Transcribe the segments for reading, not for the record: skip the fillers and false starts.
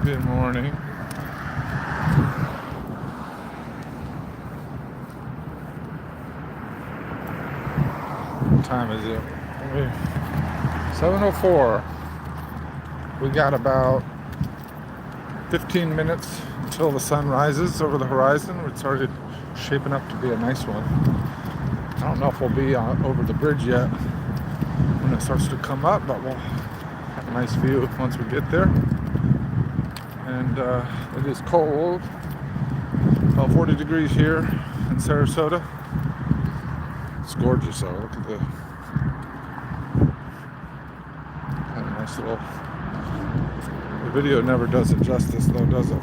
Good morning. What time is it? 7:04. We got about 15 minutes until the sun rises over the horizon. It's already shaping up to be a nice one. I don't know if we'll be over the bridge yet when it starts to come up, but we'll have a nice view once we get there. And it is cold, about 40 degrees here in Sarasota. It's gorgeous though. Look at the nice little. The video never does it justice though, does it?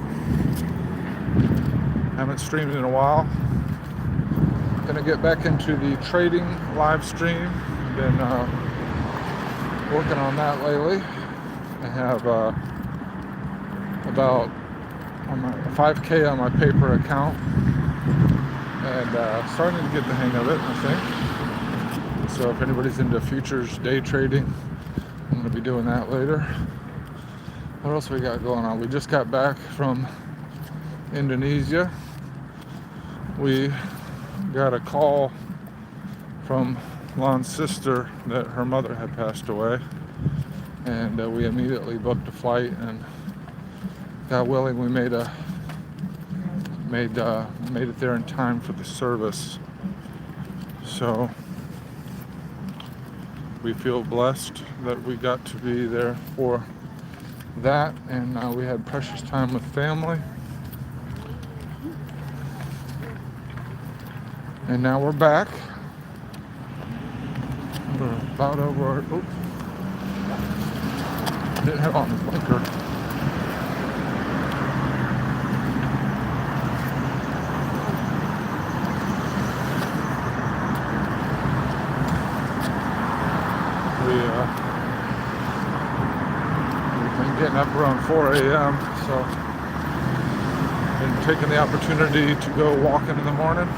Haven't streamed in a while. Gonna get back into the trading live stream. Been working on that lately. I have about 5K on my paper account, and starting to get the hang of it, I think. So if anybody's into futures day trading, I'm gonna be doing that later. What else we got going on? We just got back from Indonesia. We got a call from Lon's sister that her mother had passed away, and we immediately booked a flight, and God willing, we made it there in time for the service. So we feel blessed that we got to be there for that, and we had precious time with family. And now we're back. We're about over. Oops. Didn't have on the blinker. We've been getting up around 4 a.m. So been taking the opportunity to go walking in the morning.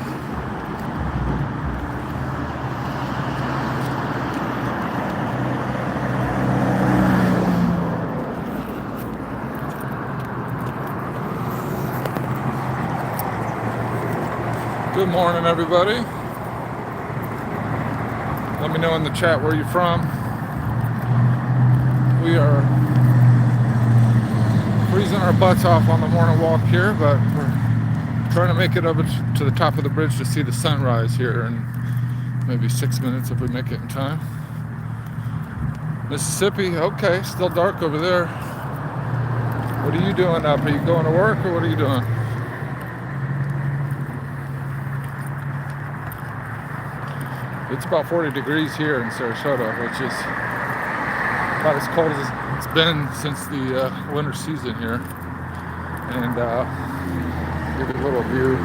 Good morning, everybody. Let me know in the chat where you're from. We are freezing our butts off on the morning walk here, but we're trying to make it over to the top of the bridge to see the sunrise here in maybe 6 minutes if we make it in time. Mississippi, okay, still dark over there. What are you doing up? Are you going to work or what are you doing? It's about 40 degrees here in Sarasota, which is about as cold as it's been since the winter season here. And give you a little view.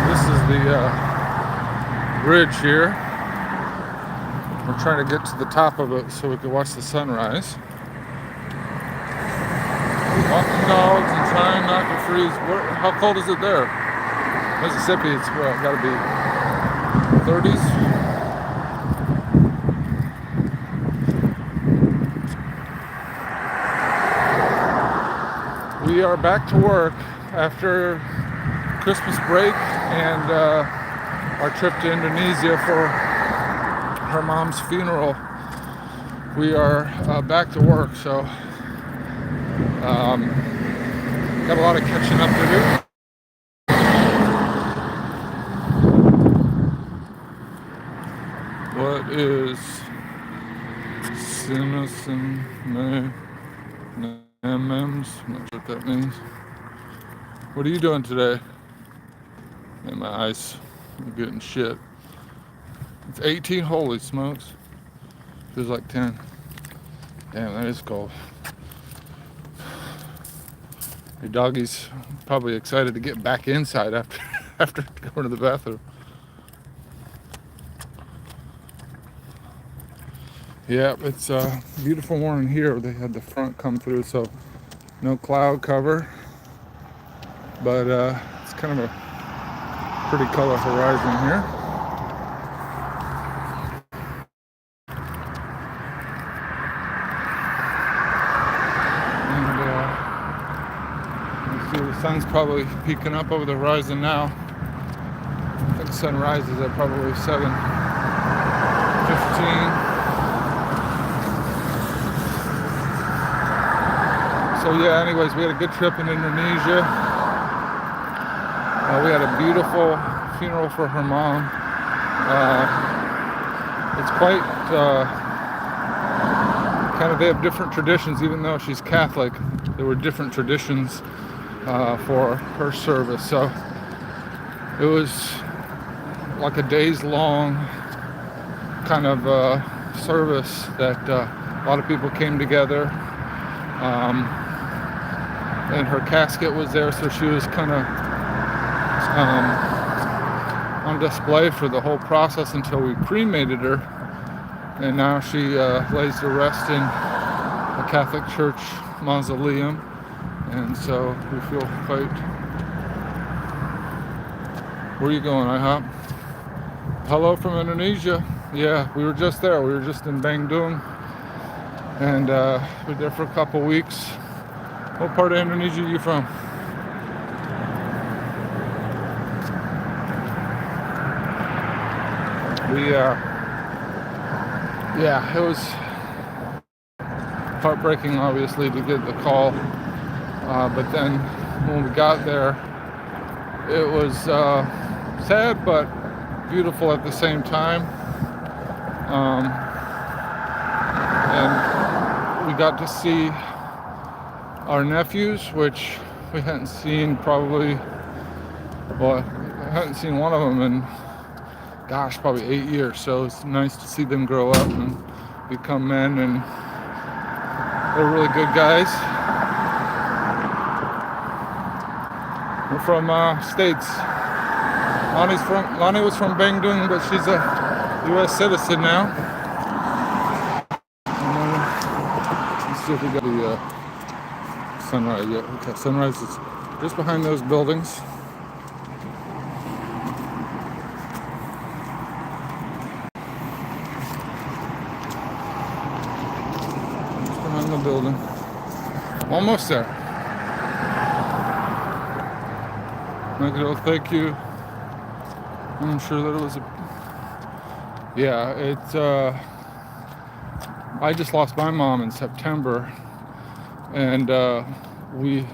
This is the bridge here. We're trying to get to the top of it so we can watch the sunrise. Walking dogs and trying not to freeze. How cold is it there? Mississippi, it's got to be 30s. We are back to work after Christmas break and our trip to Indonesia for her mom's funeral. We are back to work, so got a lot of catching up to do. What is Sinison MMs? I'm not sure what that means. What are you doing today? And my eyes are getting shit. It's 18, holy smokes. Feels like 10. Damn, that is cold. Your doggy's probably excited to get back inside after going to the bathroom. Yeah, it's a beautiful morning here. They had the front come through, so no cloud cover, but it's kind of a pretty color horizon here. And Sun's probably peeking up over the horizon now. I think sun rises at probably 7:15. So yeah, anyways, we had a good trip in Indonesia. We had a beautiful funeral for her mom. It's quite kind of, they have different traditions, even though she's Catholic. There were different traditions for her service. So it was like a days long kind of service that a lot of people came together. And her casket was there, so she was kind of on display for the whole process until we cremated her. And now she lays to rest in a Catholic Church mausoleum. And so we feel quite... Where are you going, IHOP? Hello from Indonesia. Yeah, we were just there. We were just in Bandung. And we were there for a couple weeks. What part of Indonesia are you from? Yeah, it was heartbreaking, obviously, to get the call. But then when we got there, it was sad but beautiful at the same time. And we got to see our nephews, which we hadn't seen probably, well, I hadn't seen one of them in, gosh, probably 8 years. So it's nice to see them grow up and become men, and they're really good guys. We're from States. Lonnie was from Bandung, but she's a U.S. citizen now. Let's see if we got the sunrise yet. Okay, sunrise is just behind those buildings. Just behind the building. Almost there. Thank you. I'm sure that it was a... Yeah, I just lost my mom in September. And we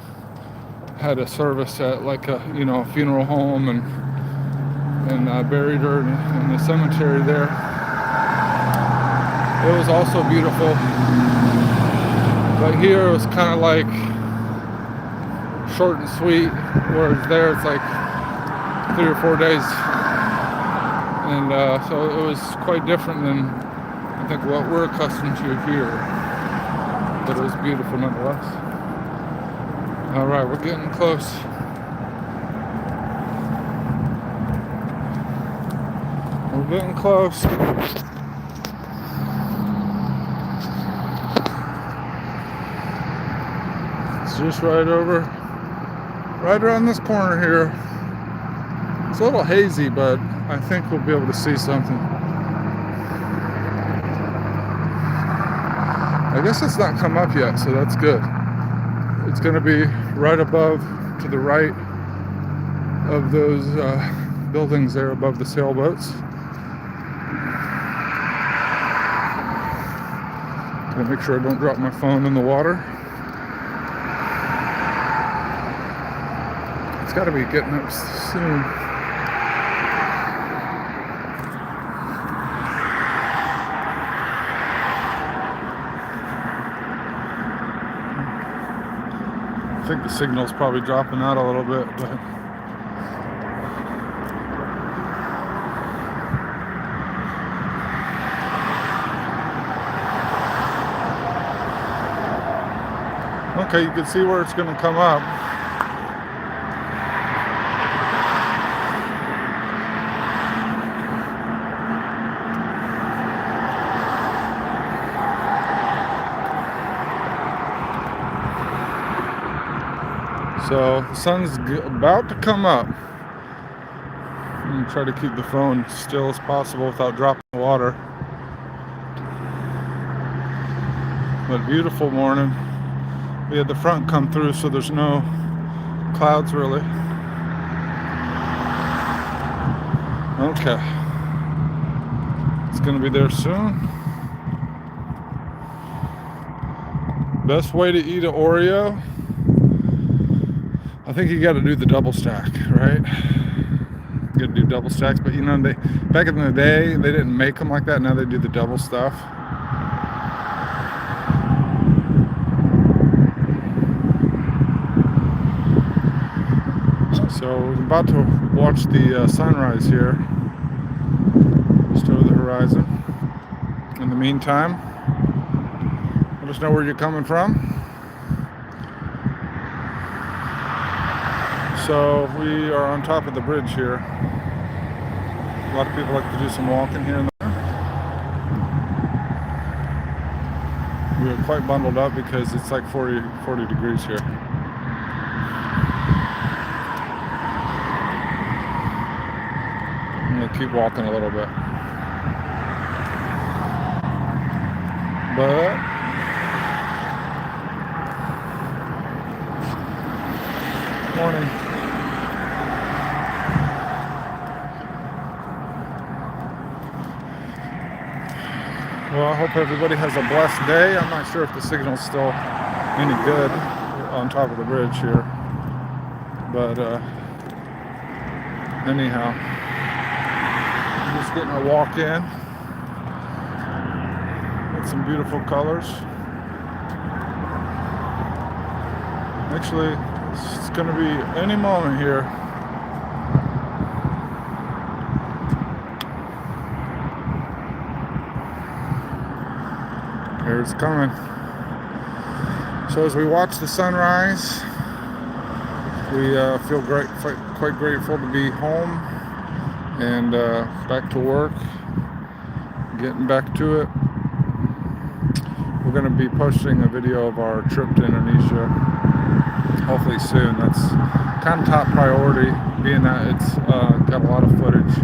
had a service at like a funeral home, and buried her in the cemetery there. It was also beautiful, but here it was kind of like short and sweet, whereas there it's like 3 or 4 days, and so it was quite different than I think what we're accustomed to here. But it was beautiful nonetheless. All right, we're getting close. We're getting close. It's just right around this corner here. It's a little hazy, but I think we'll be able to see something. I guess it's not come up yet, so that's good. It's going to be right above, to the right of those buildings there above the sailboats. Gonna make sure I don't drop my phone in the water. It's got to be getting up soon. I think the signal's probably dropping out a little bit, but okay, you can see where it's going to come up. So the sun's about to come up. I'm going to try to keep the phone still as possible without dropping the water. But beautiful morning. We had the front come through, so there's no clouds really. Okay. It's gonna be there soon. Best way to eat an Oreo, I think you got to do the double stack, right? You got to do double stacks, but you know, they back in the day they didn't make them like that. Now they do the double stuff. So we're about to watch the sunrise here, just over the horizon. In the meantime, let us know where you're coming from. So we are on top of the bridge here. A lot of people like to do some walking here and there. We are quite bundled up because it's like 40 degrees here. I'm gonna keep walking a little bit. But morning. Well, I hope everybody has a blessed day. I'm not sure if the signal's still any good on top of the bridge here. But anyhow, just getting a walk in. With some beautiful colors. Actually, it's going to be any moment here. Here it's coming. So as we watch the sunrise, we feel quite grateful to be home and back to work, getting back to it. We're going to be posting a video of our trip to Indonesia hopefully soon. That's kind of top priority, being that it's got a lot of footage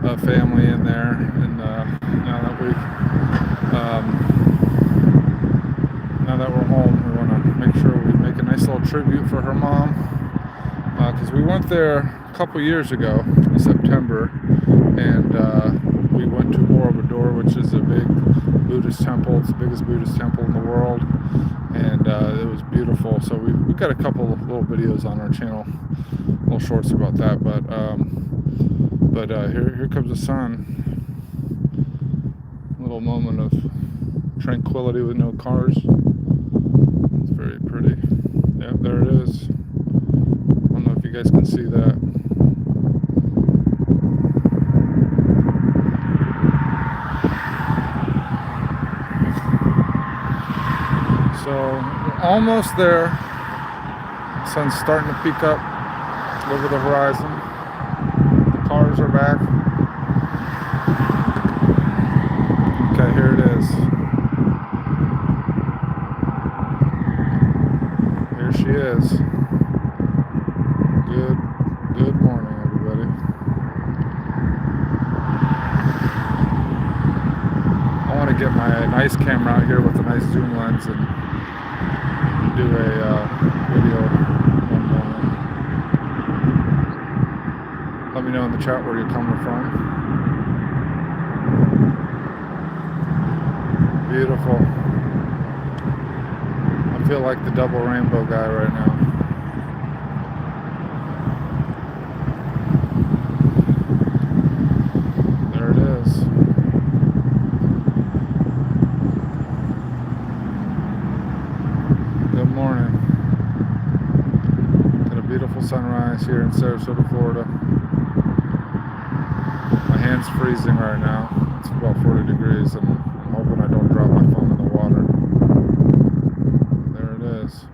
of family in there, and now that we're home, we want to make sure we make a nice little tribute for her mom, because we went there a couple years ago in September, and we went to Borobudur, which is a big Buddhist temple. It's the biggest Buddhist temple in the world, and it was beautiful. So we've got a couple of little videos on our channel, little shorts about that. But here comes the sun. A little moment of tranquility with no cars. It's very pretty. Yeah, there it is. I don't know if you guys can see that. So we're almost there. The sun's starting to peek up over the horizon. The cars are back. Okay, here it is. Here she is. Good morning, everybody. I want to get my nice camera out here with a nice zoom lens and do a video one morning. Let me know in the chat where you're coming from. Beautiful. I feel like the double rainbow guy right now. There it is. Good morning. Got a beautiful sunrise here in Sarasota, Florida. My hand's freezing right now. It's about 40 degrees, and I'm hoping I don't drop my phone in the water. There it is.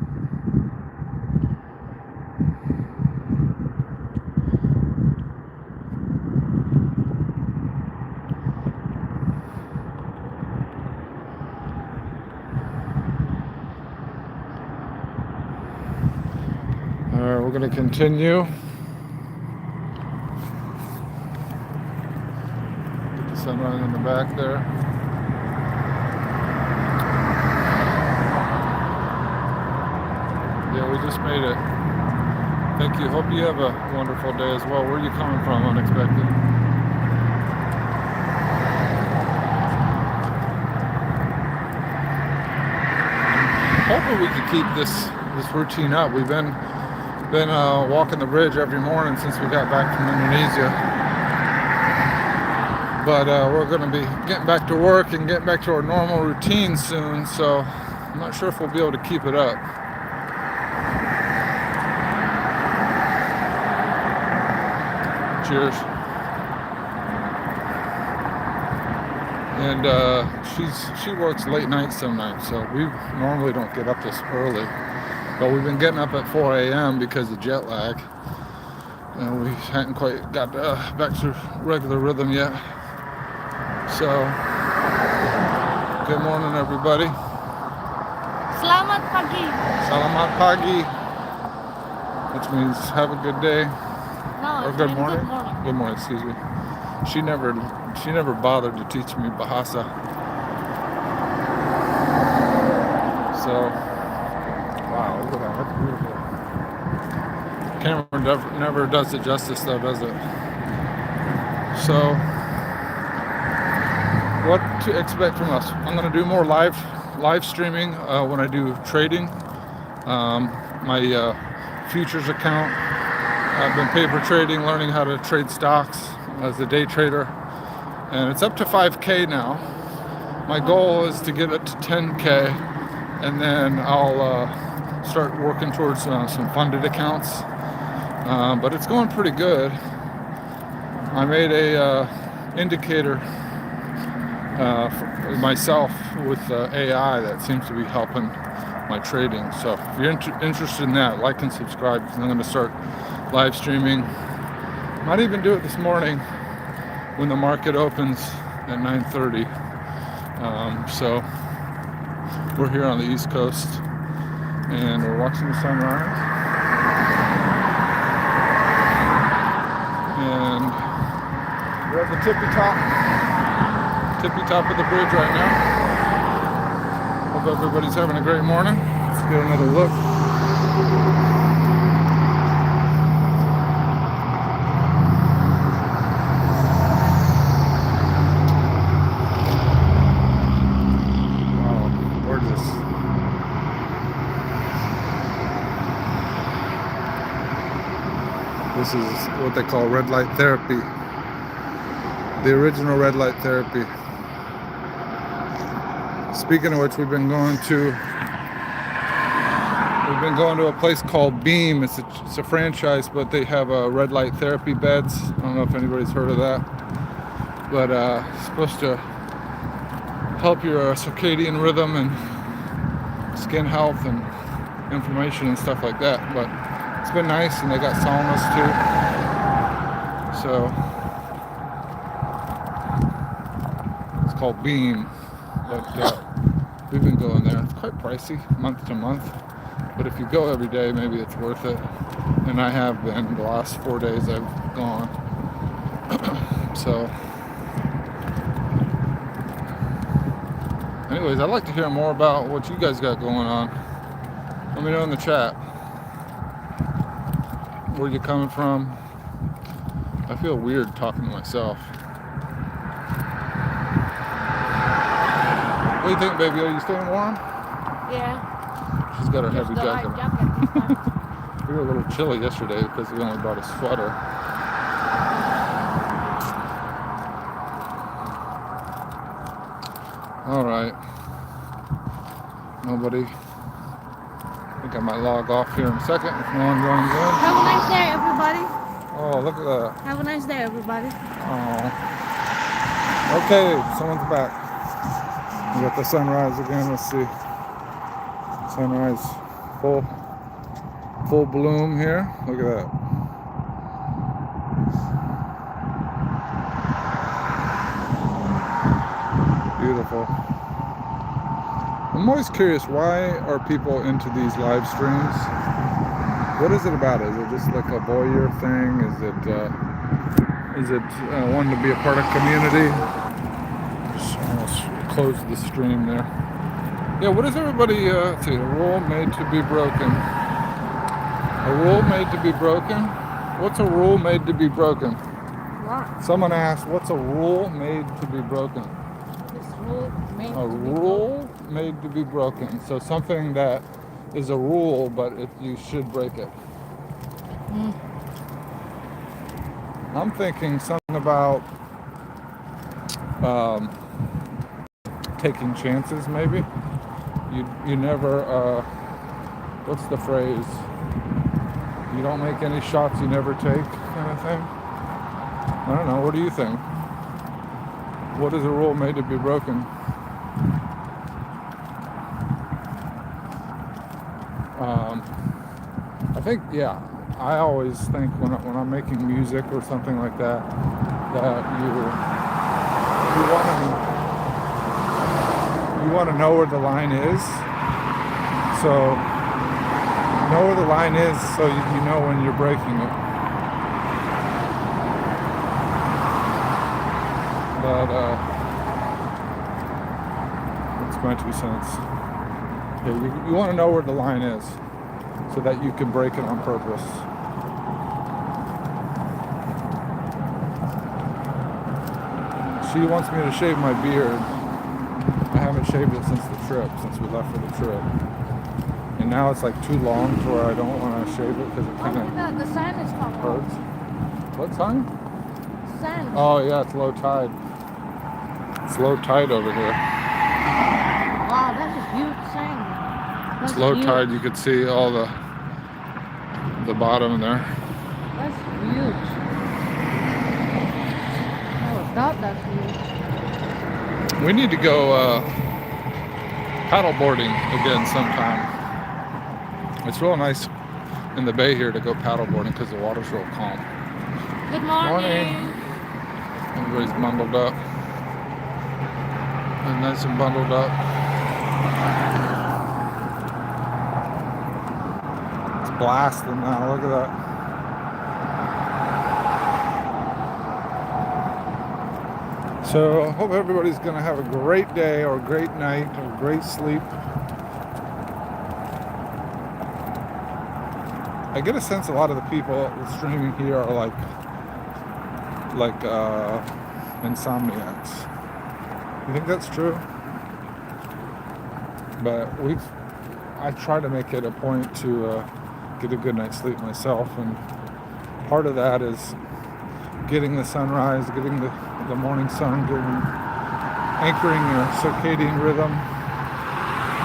Alright, we're going to continue. Get the sunrise in the back there. Yeah, we just made it. Thank you. Hope you have a wonderful day as well. Where are you coming from? Unexpected. Hoping we can keep this routine up. We've been walking the bridge every morning since we got back from Indonesia. But we're going to be getting back to work and getting back to our normal routine soon. So I'm not sure if we'll be able to keep it up. Cheers. And she works late nights some nights, so we normally don't get up this early. But we've been getting up at 4 a.m. because of jet lag, and we hadn't quite got back to regular rhythm yet. So, good morning, everybody. Selamat pagi. Selamat pagi, which means have a good day. No, Or good morning. Good morning, excuse me. She never bothered to teach me Bahasa. So, wow, look at that. That's beautiful. Camera never does it justice, though, does it? So, what to expect from us? I'm going to do more live streaming when I do trading. My futures account. I've been paper trading, learning how to trade stocks as a day trader, and it's up to 5K now. My goal is to get it to 10K, and then I'll start working towards some funded accounts. But it's going pretty good. I made a indicator for myself with AI that seems to be helping my trading. So if you're interested in that, like and subscribe, because I'm going to start live streaming. Might even do it this morning when the market opens at 9:30. So we're here on the East Coast and we're watching the sunrise. And we're at the tippy top of the bridge right now. Hope everybody's having a great morning. Let's get another look. This is what they call red light therapy. The original red light therapy. Speaking of which, we've been going to a place called Beam. It's a franchise, but they have red light therapy beds. I don't know if anybody's heard of that, but it's supposed to help your circadian rhythm and skin health and inflammation and stuff like that. But it's been nice, and they got saunas too. So it's called Beam, but we've been going there. It's quite pricey month to month, but if you go every day, maybe it's worth it. And I have been the last 4 days I've gone. So anyways, I'd like to hear more about what you guys got going on. Let me know in the chat. Where you coming from? I feel weird talking to myself. What do you think, baby? Are you staying warm? Yeah. She's got her heavy jacket on. We were a little chilly yesterday because we only brought a sweater. All right. Nobody. I think I might log off here in a second if no one joins in. Have a nice day, everybody. Oh, look at that. Have a nice day, everybody. Oh. Okay, someone's back. We got the sunrise again. Let's see. Sunrise full bloom here. Look at that. Beautiful. I'm always curious, why are people into these live streams? What is it about? Is it just like a voyeur thing? Is it wanting to be a part of community? Just almost close the stream there. Yeah, what is everybody, let's see, a rule made to be broken. A rule made to be broken? What's a rule made to be broken? What? Someone asked, what's a rule made to be broken? This rule made A to be rule made to be broken. So something that is a rule, but you should break it. Mm. I'm thinking something about taking chances, maybe. You never, what's the phrase? You don't make any shots you never take, kind of thing. I don't know. What do you think? What is a rule made to be broken? I think, yeah. I always think when I'm making music or something like that, that you want to know where the line is. So know where the line is, so you know when you're breaking it. But that's my 2 cents. Yeah, you want to know where the line is, so that you can break it on purpose. She wants me to shave my beard. I haven't shaved it since we left for the trip. And now it's like too long to where I don't want to shave it because it kind of the sign is coming. hurts. What sign? Sign. Oh yeah, it's low tide. It's low tide over here. Wow, that's a huge sign. It's low tide. You could see all the bottom there. That's huge. Oh, that's huge. We need to go paddleboarding again sometime. It's real nice in the bay here to go paddleboarding because the water's real calm. Good morning. Everybody's bundled up. And nice and bundled up. It's blasting now. Look at that. So I hope everybody's going to have a great day or a great night or great sleep. I get a sense a lot of the people streaming here are like insomniacs. You think that's true? But I try to make it a point to get a good night's sleep myself, and part of that is getting the sunrise, getting the morning sun, anchoring your circadian rhythm,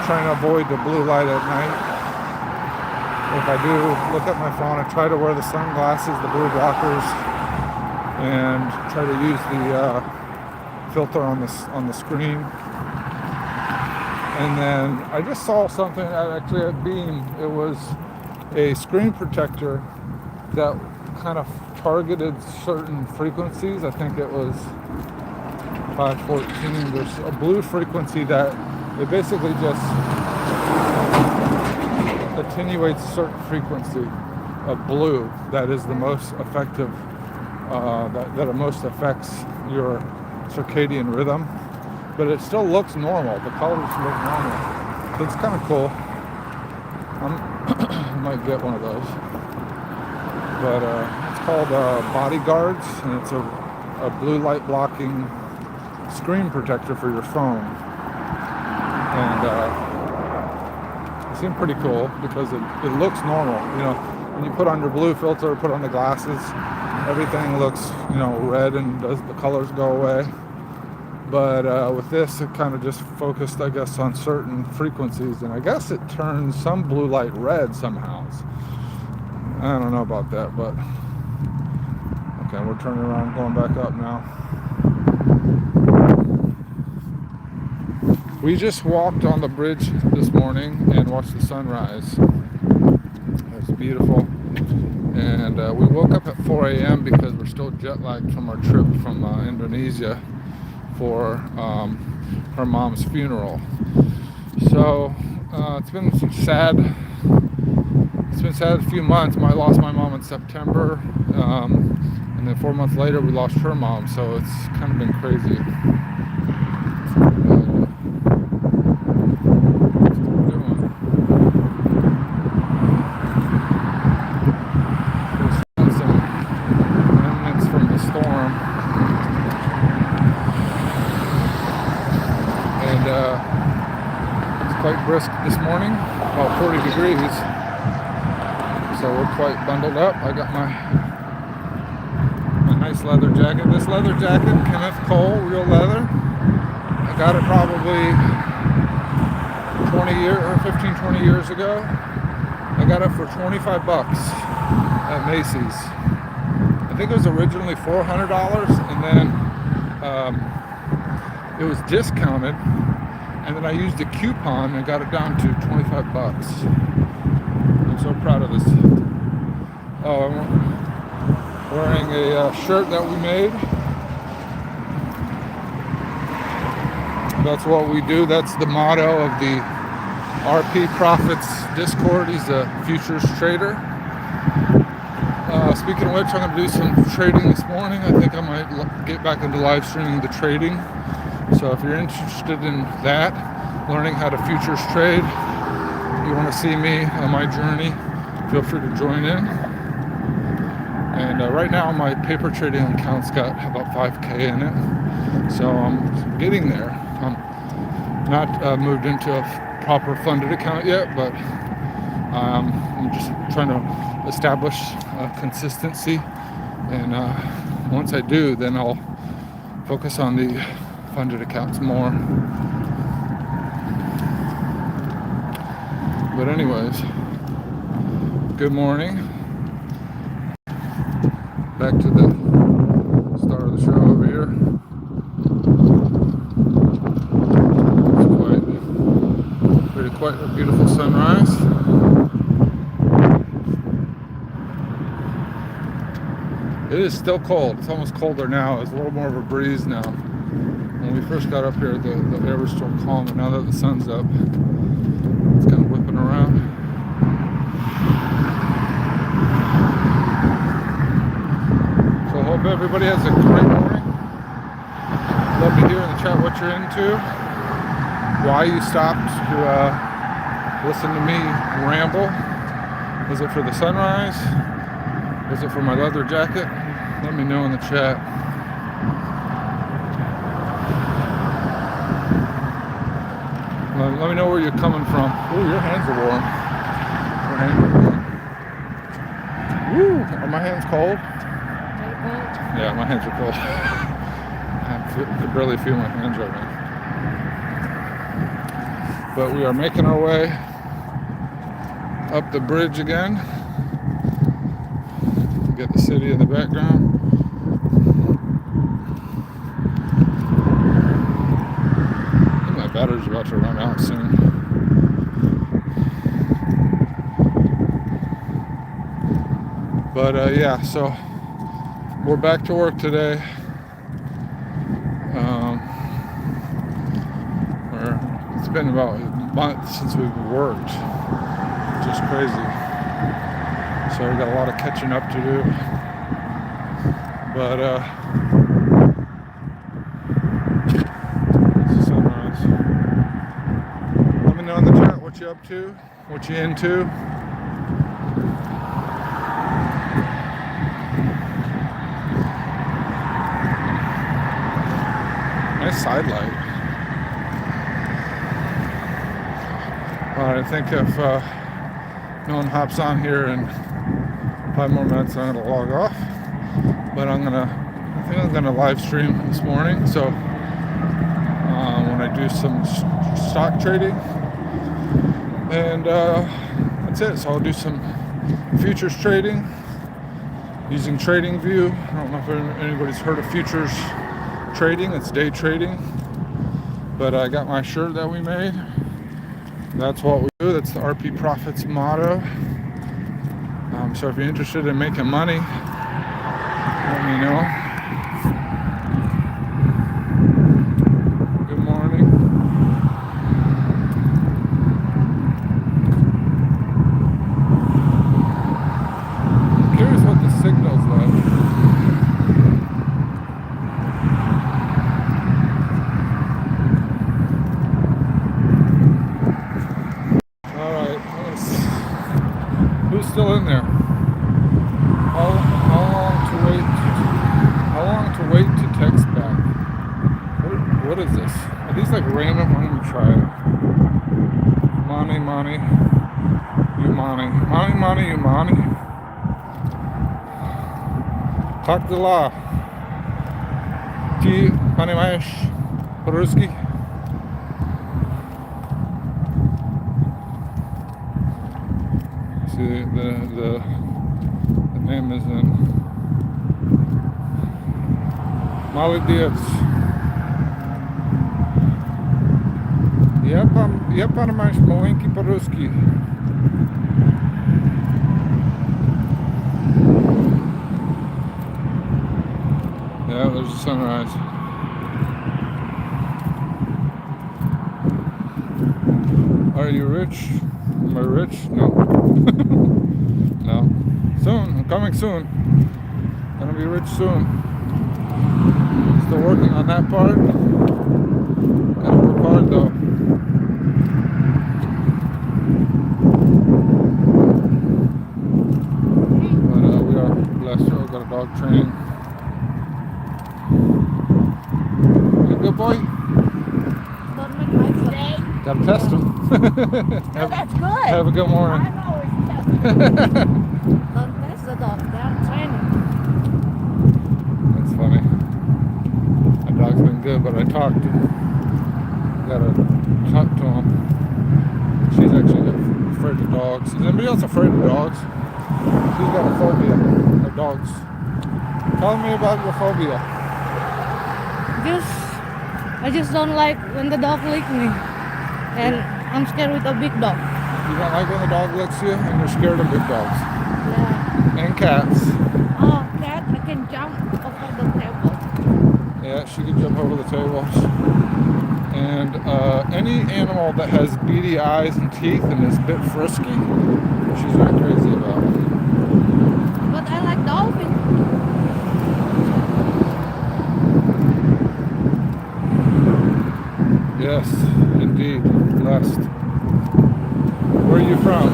trying to avoid the blue light at night. If I do look at my phone, I try to wear the sunglasses, the blue blockers, and try to use the filter on the screen. And then I just saw something, actually at Beam. It was a screen protector that kind of targeted certain frequencies. I think it was 514. There's a blue frequency that it basically just attenuates a certain frequency of blue that is the most effective, that it most affects your circadian rhythm. But it still looks normal. The colors look normal. So it's kind of cool. I might get one of those. But it's called Bodyguards, and it's a blue light blocking screen protector for your phone. And it seemed pretty cool because it looks normal. You know, when you put on your blue filter, put on the glasses, everything looks, red, and the colors go away. But with this, it kind of just focused, I guess, on certain frequencies, and I guess it turns some blue light red somehow. I don't know about that, but okay, we're turning around, going back up now. We just walked on the bridge this morning and watched the sunrise. It was beautiful. And we woke up at 4 a.m. because we're still jet lagged from our trip from Indonesia for her mom's funeral. So it's been sad. It's been sad a few months. I lost my mom in September, and then 4 months later we lost her mom. So it's kind of been crazy. quite brisk this morning, about 40 degrees. So we're quite bundled up. I got my nice leather jacket. This leather jacket, Kenneth Cole, real leather. I got it probably 20 years ago. I got it for 25 bucks at Macy's. I think it was originally $400, and then it was discounted, and then I used a coupon and got it down to 25 bucks. I'm so proud of this. Oh, I'm wearing a shirt that we made. That's what we do. That's the motto of the RP Profits Discord. He's a futures trader. Speaking of which, I'm going to do some trading this morning. I think I might get back into live streaming the trading. So if you're interested in that, learning how to futures trade, you want to see me on my journey, feel free to join in. And right now my paper trading account's got about 5K in it. So I'm getting there. I'm not moved into a proper funded account yet, but I'm just trying to establish consistency, and once I do, then I'll focus on the funded accounts more. But anyways, good morning. Back to the start of the show over here. It's quite a beautiful sunrise. It is still cold. It's almost colder now. It's a little more of a breeze now. When we first got up here, the air was still calm, but now that the sun's up, it's kind of whipping around. So I hope everybody has a great morning. Love to hear in the chat what you're into, why you stopped to listen to me ramble. Was it for the sunrise? Was it for my leather jacket? Let me know in the chat. Let me know where you're coming from. Oh, your hands are warm. Your hands are warm. Woo! Are my hands cold? Yeah, my hands are cold. I could barely feel my hands right now. But we are making our way up the bridge again. Get the city in the background. I think my battery's about to run out soon. But yeah, so we're back to work today. It's been about a month since we've worked. Just crazy. So we got a lot of catching up to do. But it's a sunrise. Let me know in the chat what you up to, what you into. Nice side light. Alright, I think if no one hops on here in 5 more minutes, I'm gonna log off. But I think I'm gonna live stream this morning. So when I do some stock trading, and that's it. So I'll do some futures trading using TradingView. I don't know if anybody's heard of futures trading. It's day trading. But I got my shirt that we made. That's what we do. That's the RP Profits motto. So if you're interested in making money, let me know. Good morning. I'm curious what the signal's like. Alright, who's still in there? How long to wait to text back? What is this? Are these like random? Let me try it. Mani, mani, umani. Mani, mani, umani. Tak dela. Ti, понимаешь, по-русски? See, the name is in Молодец. Я понимаешь маленький по-русски. Yeah, there's the sunrise. Are you rich? Am I rich? No. No. Soon. I'm coming soon. Gonna be rich soon. Still working on that part. Gotta work hard though. But we are blessed. We got a dog training. You good boy? Don't make my today. Gotta test him. No, that's good. Have a good morning. I'm always testing. Don't test the dog. They're training. That's funny. My dog's been good, but I gotta talk to him. She's actually afraid of dogs. Is anybody else afraid of dogs? She's got a phobia of dogs. Tell me about your phobia. I just don't like when the dog lick me. And I'm scared with a big dog. You don't like when the dog licks you, and you're scared of big dogs. Yeah. And cats. Oh, cat, I can jump over the table. Yeah, she can jump over the tables. And any animal that has beady eyes and teeth and is a bit frisky, she's not crazy about. But I like dolphins. Yes, indeed. Blessed. Where are you from?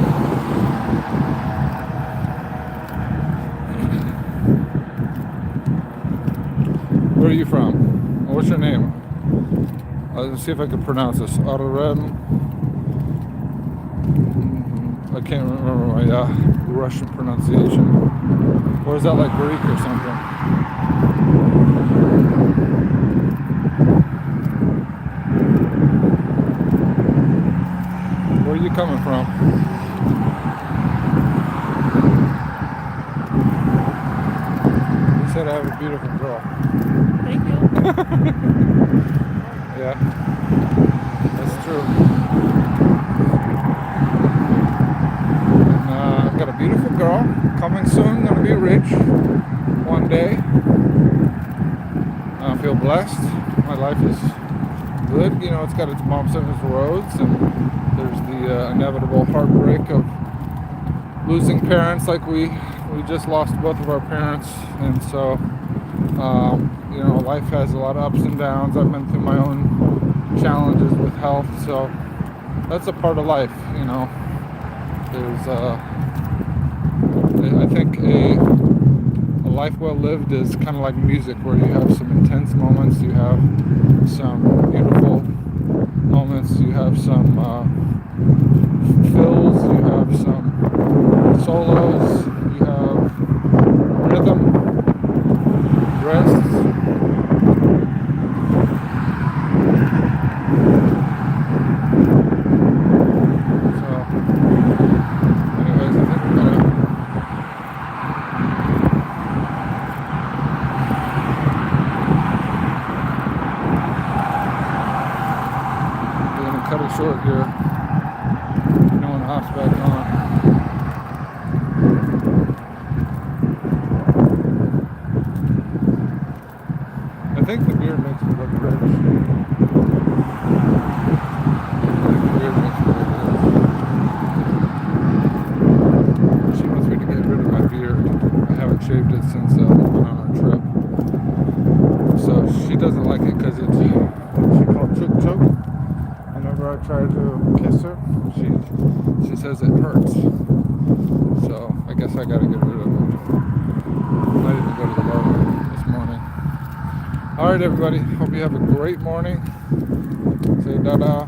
Where are you from? What's your name? Let's see if I can pronounce this. Ararem. I can't remember my Russian pronunciation. Or is that like Greek or something? Where are you coming from? You said I have a beautiful girl. Thank you. Yeah, that's true. And I've got a beautiful girl coming soon. Gonna be rich one day. I feel blessed. My life is good. You know, it's got its bumps and its roads, and there's the inevitable heartbreak of losing parents. Like we just lost both of our parents, and so you know, life has a lot of ups and downs. I've been through my own challenges with health, so that's a part of life. You know, there's I think a life well lived is kind of like music, where you have some intense moments, you have some beautiful moments, you have some fills, you have some solos, you have rhythm, rests. So, anyways, I think we're gonna cut it short here. No one hops back on. I think the beard makes me look rich. The beard makes me look rich. She wants me to get rid of my beard. I haven't shaved it since we went on our trip. So she doesn't like it because it's what she called chook chook. Whenever I try to kiss her, she says it hurts. So I guess I gotta get rid of it. I didn't go to the barber this morning. Alright everybody, hope you have a great morning. Say da-da.